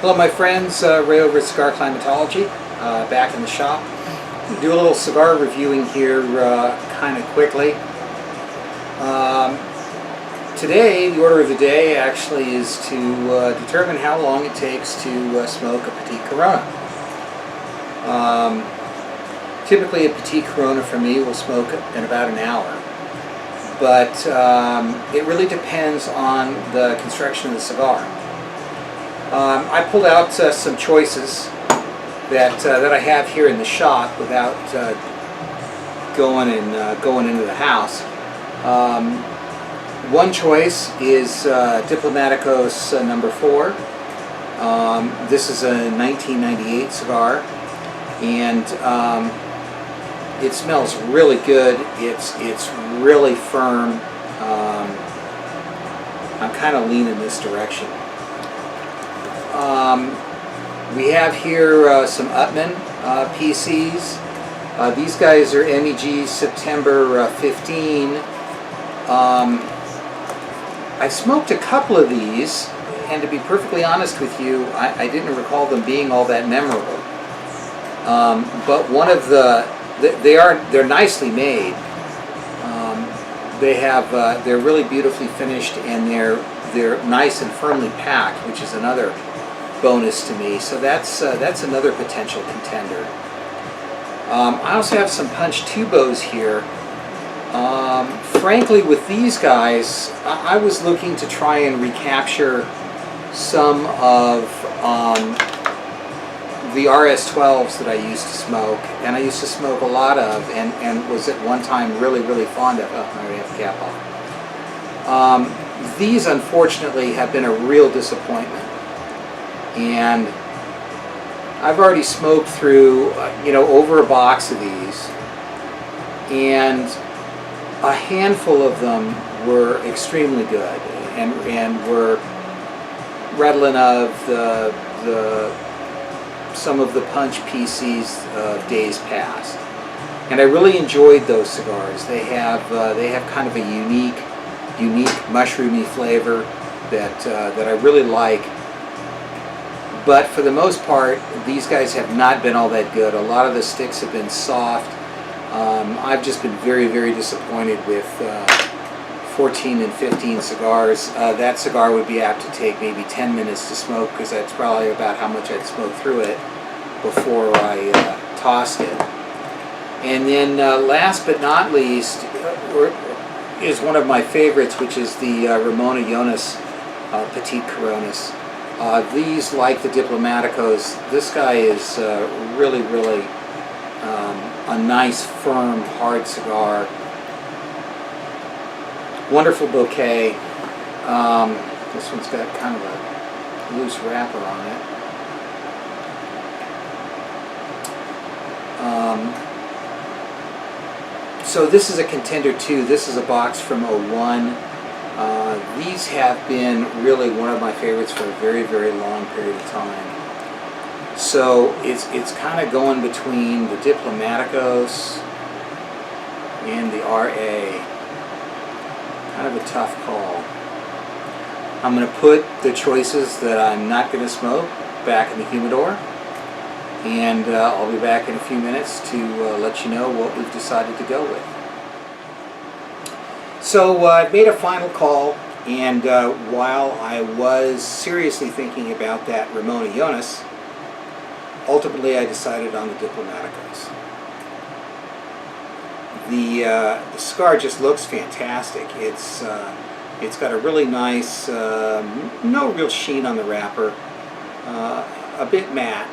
Hello my friends, Ray over at Cigar Climatology, back in the shop. Do a little cigar reviewing here kind of quickly. Today, the order of the day actually is to determine how long it takes to smoke a Petit Corona. Typically a Petit Corona for me will smoke in about an hour, but it really depends on the construction of the cigar. I pulled out some choices that I have here in the shop without going into the house. One choice is Diplomaticos number 4. This is a 1998 cigar, and it smells really good. It's really firm. I'm kind of leaning this direction. We have here some Upman PCs. These guys are MEG September 15. I smoked a couple of these, and to be perfectly honest with you, I didn't recall them being all that memorable. But one of they're nicely made. They're really beautifully finished, and they're nice and firmly packed, which is another bonus to me. So that's another potential contender. I also have some Punch Tubos here. Frankly, with these guys, I was looking to try and recapture some of the RS12s that I used to smoke, and I used to smoke a lot of, and was at one time really fond of. Oh, I already have the cap off. These, unfortunately, have been a real disappointment. And I've already smoked through, over a box of these, and a handful of them were extremely good, and were redolent of some of the Punch PCs of days past. And I really enjoyed those cigars. They have kind of a unique mushroomy flavor that I really like. But for the most part, these guys have not been all that good. A lot of the sticks have been soft. I've just been very disappointed with 14 and 15 cigars. That cigar would be apt to take maybe 10 minutes to smoke, because that's probably about how much I'd smoke through it before I tossed it. And then last but not least is one of my favorites, which is the Ramon Jonas Petit Coronas. These, like the Diplomaticos, this guy is really a nice, firm, hard cigar. Wonderful bouquet. This one's got kind of a loose wrapper on it. So this is a contender too. This is a box from '01. These have been really one of my favorites for a very long period of time. So it's kind of going between the Diplomaticos and the RA. Kind of a tough call. I'm going to put the choices that I'm not going to smoke back in the humidor, and I'll be back in a few minutes to let you know what we've decided to go with. So I've made a final call, and while I was seriously thinking about that Ramon Jonas, ultimately I decided on the Diplomaticos. The cigar just looks fantastic. It's got a really nice, no real sheen on the wrapper, a bit matte,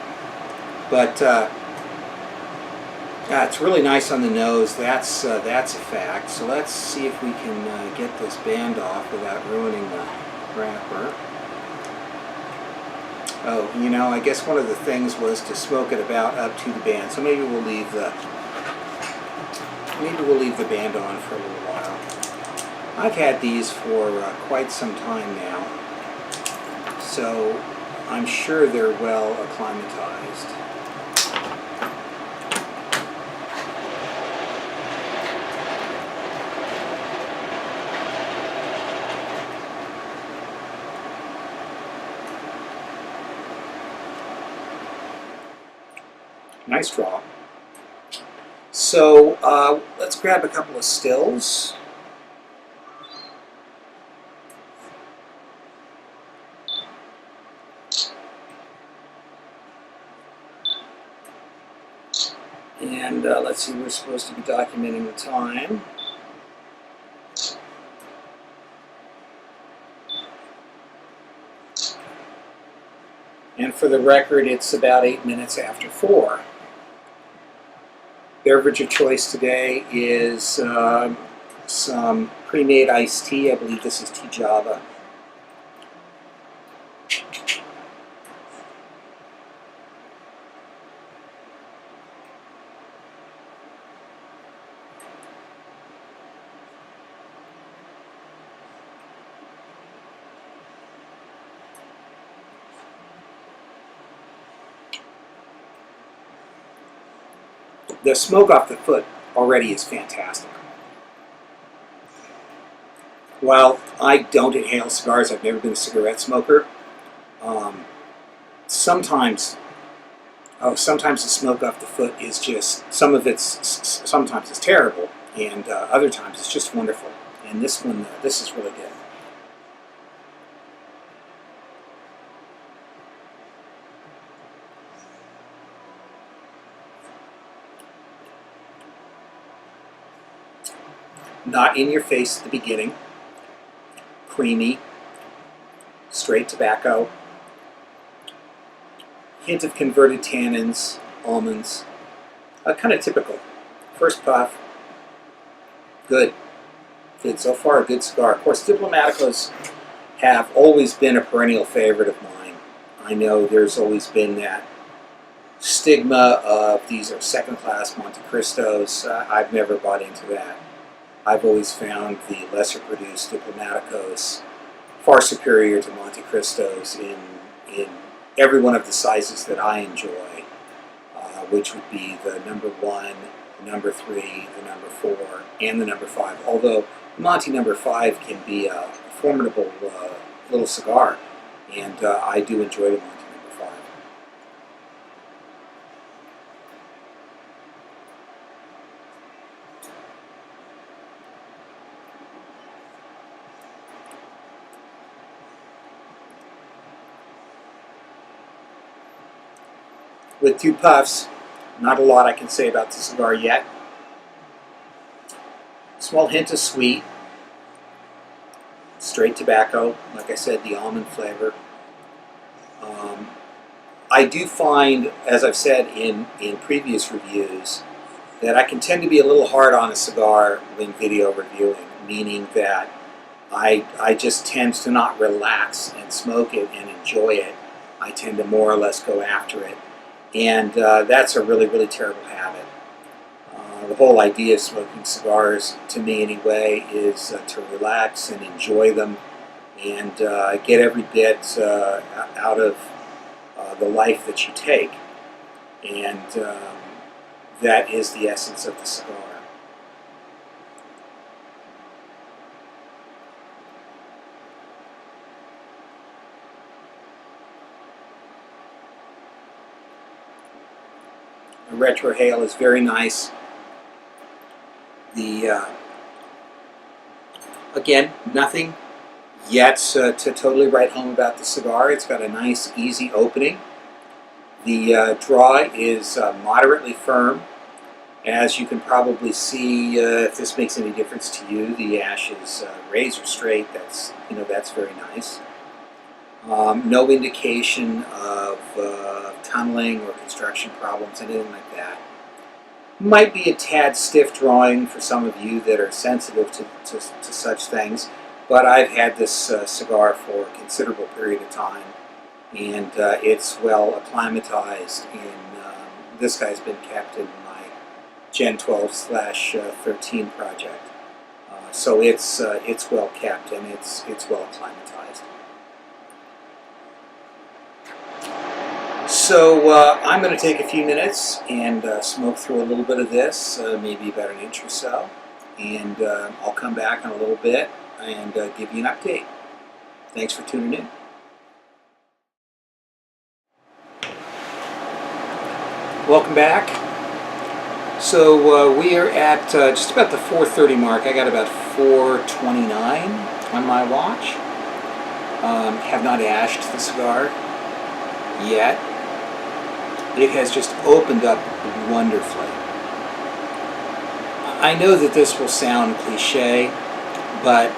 but it's really nice on the nose. That's a fact. So let's see if we can get this band off without ruining the wrapper. Oh, I guess one of the things was to smoke it about up to the band. So maybe we'll leave the band on for a little while. I've had these for quite some time now, so I'm sure they're well acclimatized. Nice draw. So let's grab a couple of stills. And let's see, we're supposed to be documenting the time. And for the record, it's about 8 minutes after 4. Beverage of choice today is some pre-made iced tea. I believe this is tea Java. The smoke off the foot already is fantastic. While I don't inhale cigars, I've never been a cigarette smoker. Sometimes the smoke off the foot is just, sometimes it's terrible, and other times it's just wonderful. And this one, this is really good. Not in your face at the beginning, creamy, straight tobacco, hint of converted tannins, almonds, kind of typical. First puff, good. Good so far, a good cigar. Of course, Diplomaticos have always been a perennial favorite of mine. I know there's always been that stigma of these are second-class Monte Cristos. I've never bought into that. I've always found the lesser produced Diplomaticos far superior to Monte Cristos in every one of the sizes that I enjoy, which would be the number 1, the number 3, the number 4, and the number 5. Although Monte number 5 can be a formidable little cigar, and I do enjoy the Monte number 5. With 2 puffs, not a lot I can say about the cigar yet. Small hint of sweet, straight tobacco, like I said, the almond flavor. I do find, as I've said in previous reviews, that I can tend to be a little hard on a cigar when video reviewing, meaning that I just tend to not relax and smoke it and enjoy it. I tend to more or less go after it. And that's a really, really terrible habit. The whole idea of smoking cigars, to me anyway, is to relax and enjoy them and get every bit out of the life that you take. And that is the essence of the cigar. The retrohale is very nice. Again, nothing yet to totally write home about the cigar. It's got a nice, easy opening. The draw is moderately firm. As you can probably see, if this makes any difference to you, the ash is razor straight. That's very nice. No indication of tunneling or construction problems, anything like that. Might be a tad stiff drawing for some of you that are sensitive to such things, but I've had this cigar for a considerable period of time, and it's well acclimatized. This guy's been kept in my Gen 12/13 project, so it's well kept and it's well acclimatized. So I'm going to take a few minutes and smoke through a little bit of this, maybe about an inch or so, and I'll come back in a little bit and give you an update. Thanks for tuning in. Welcome back. So we are at just about the 4:30 mark. I got about 4:29 on my watch. Have not ashed the cigar yet. It has just opened up wonderfully. I know that this will sound cliche, but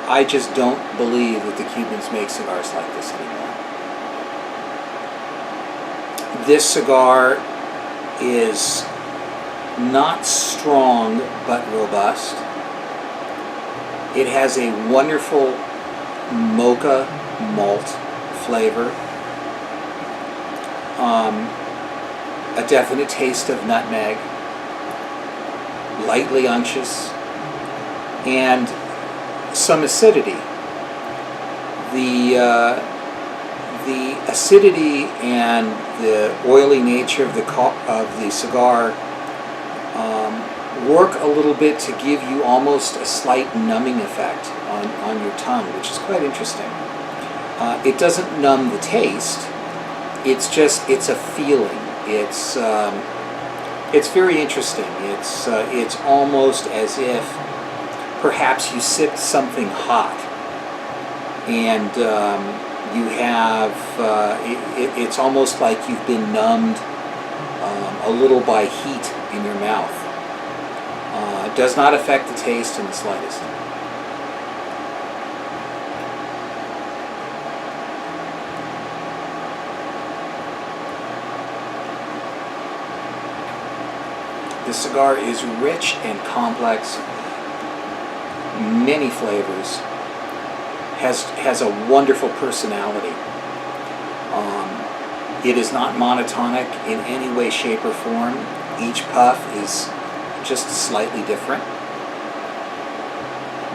I just don't believe that the Cubans make cigars like this anymore. This cigar is not strong but robust. It has a wonderful mocha malt flavor, a definite taste of nutmeg, lightly unctuous, and some acidity. The acidity and the oily nature of the cigar work a little bit to give you almost a slight numbing effect on your tongue, which is quite interesting. It doesn't numb the taste. It's a feeling. It's very interesting. It's almost as if perhaps you sipped something hot, and you have it's almost like you've been numbed a little by heat in your mouth. It does not affect the taste in the slightest. The cigar is rich and complex, many flavors, has a wonderful personality. It is not monotonic in any way, shape, or form. Each puff is just slightly different,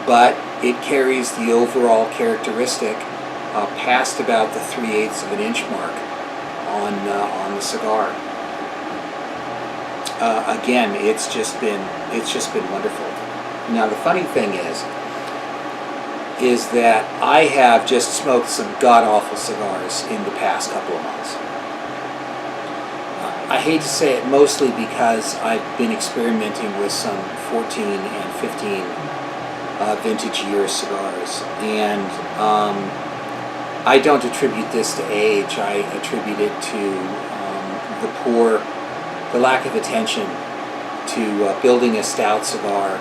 but it carries the overall characteristic past about the 3/8 of an inch mark on the cigar. Again, it's just been wonderful. Now the funny thing is that I have just smoked some god-awful cigars in the past couple of months. I hate to say it, mostly because I've been experimenting with some 14 and 15 vintage year cigars, and I don't attribute this to age. I attribute it to the lack of attention to building a stout cigar,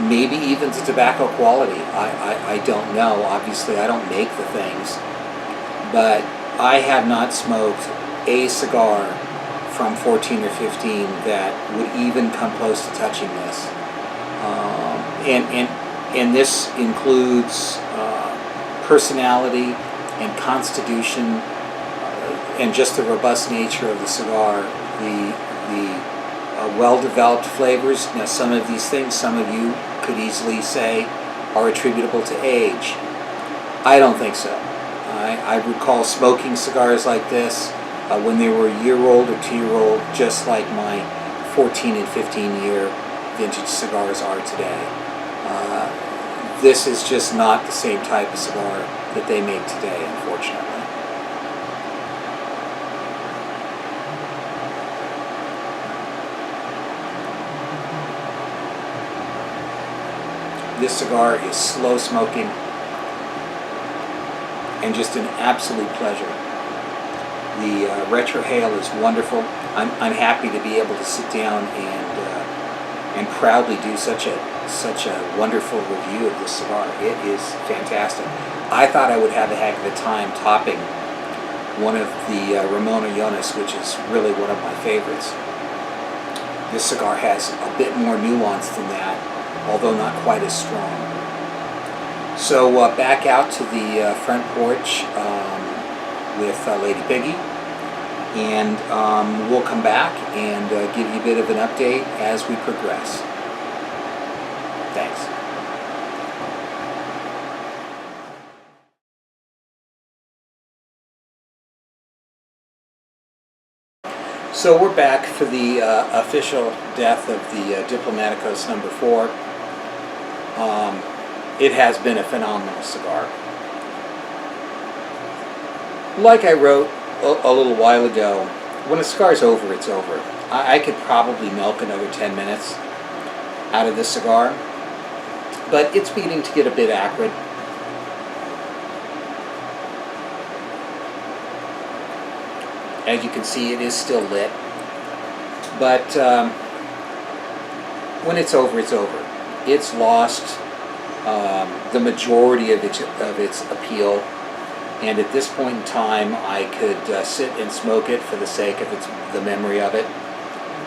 maybe even to tobacco quality. I don't know. Obviously, I don't make the things, but I have not smoked a cigar from 14 or 15 that would even come close to touching this. And this includes personality and constitution, and just the robust nature of the cigar, the well-developed flavors. Now, some of these things, some of you could easily say, are attributable to age. I don't think so. I recall smoking cigars like this when they were a year-old or 2-year-old, just like my 14 and 15-year vintage cigars are today. This is just not the same type of cigar that they make today, unfortunately. This cigar is slow smoking and just an absolute pleasure. The retrohale is wonderful. I'm happy to be able to sit down and proudly do such a wonderful review of this cigar. It is fantastic. I thought I would have a heck of a time topping one of the Ramon Allones, which is really one of my favorites. This cigar has a bit more nuance than that, although not quite as strong. So back out to the front porch with Lady Piggy, and we'll come back and give you a bit of an update as we progress. Thanks. So we're back for the official death of the Diplomaticos number 4. It has been a phenomenal cigar. Like I wrote a little while ago, when a cigar's over, it's over. I could probably milk another 10 minutes out of this cigar, but it's beginning to get a bit acrid. As you can see, it is still lit, but when it's over, it's over. It's lost the majority of its appeal, and at this point in time, I could sit and smoke it for the sake of the memory of it,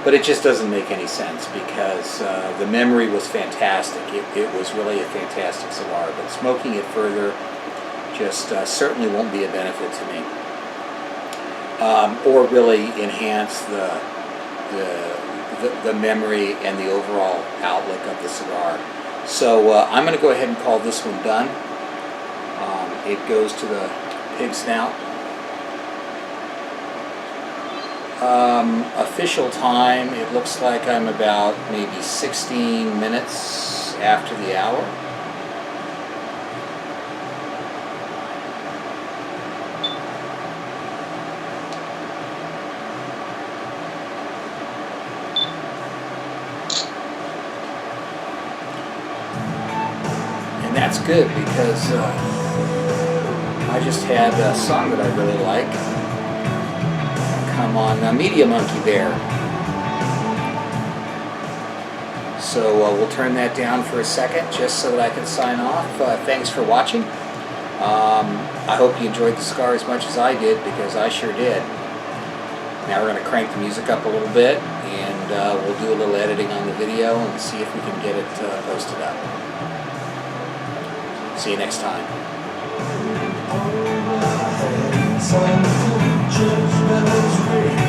but it just doesn't make any sense because the memory was fantastic. It was really a fantastic cigar, but smoking it further just certainly won't be a benefit to me. Or really enhance the memory and the overall outlook of the cigar. So I'm going to go ahead and call this one done. It goes to the pig snout. Official time, it looks like I'm about maybe 16 minutes after the hour. That's good because I just had a song that I really like come on Media Monkey there. So we'll turn that down for a second just so that I can sign off. Thanks for watching. I hope you enjoyed the cigar as much as I did because I sure did. Now we're going to crank the music up a little bit and we'll do a little editing on the video and see if we can get it posted up. See you next time. Over my head, some judgment is real.